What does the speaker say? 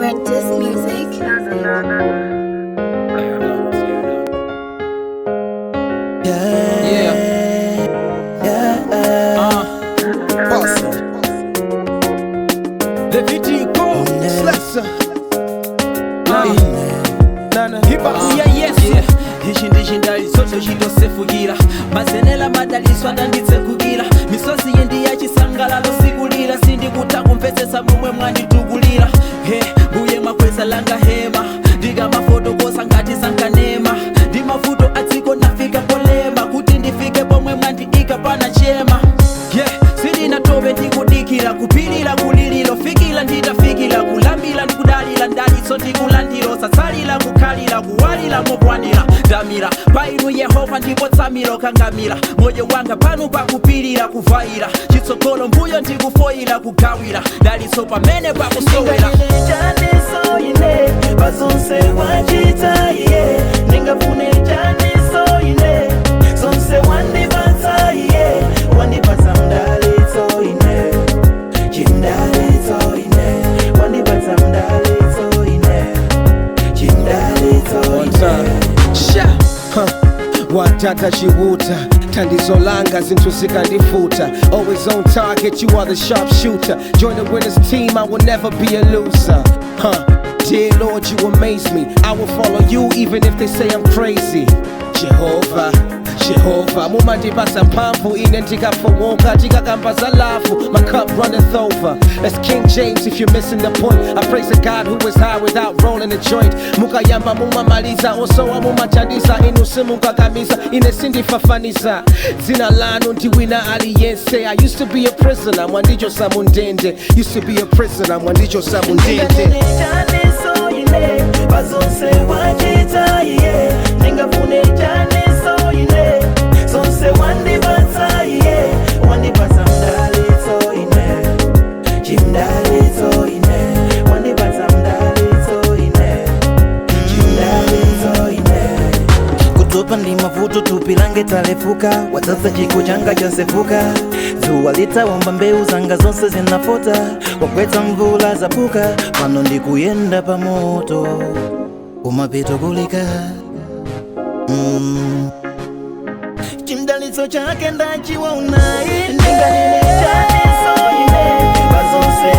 Practice music. Levitico, Slessa, ichi ndichindayiso chitosefugira mazenela madaliswa ndanditsekukira misozi yendi yachisangalalo sikulira sindikuta kumvetsetsa momwe mwanditugulira he mbuye mwakweza langa hema ndikamafotokosa ngati sankanema ndi mavuto atsiko nafika polema kuti ndifike pomwe mwandiika pana chema silinatope ndikudikira kupilira kulililo fikila nditafikila kulambila ndikudalila ndalitso ndikulandilo satsalila kukhalila kuwalila mokwanira ndamira painu yehova ndipo tsamiro kangamira moyo wanga panu pakupilira kuvaira chitsogolo mbuyo ndikufoyira kugawira ndalitso pamene pakusowera bazonse wachita iye ningafune chaniso ine zonse wandipatsa iye wandipatsa mdalitso ine chimdalitso ine wandipatsa mdalitso ine chimdalitso ine watata chiwuta thandizo langa zinthu zikandifuta always on target, you are the sharpshooter. Join the winners team, I will never be a loser. Dear Lord, you amaze me. I will follow you even if they say I'm crazy. Jehovah, Jehovah, mumandipasa mphamvu ine ndikafowoka ndikakambaza lafu, my cup runneth over. That's King James if you're missing the point. I praise the God who is high without rolling a joint. Mukayamba mumamaliza osowa mumathandiza inu simukakamiza ine sindifafaniza dzina lanu ndiwina aliyense. I used to be a prisoner mwandichosa mundende. Used to be a prisoner mwandichosa mundende. bazonse wachita iye ningafune chaniso ine zonse wandipatsa iye wandipatsa mdalitso ine chimdalitso ine wandipatsa mdalitso ine chimdalitso ine kutopa ndi mavuto tupilange talefuka watsatsa chiko changa chasefuka dzuwa litawomba mbewu zanga zonse zinafota wagwetsa mvula zapuka pano ndikuyenda pa moto kumapeto kulika chimdalitso chake ndachiwaona ine ndinganene chaniso ine bazonse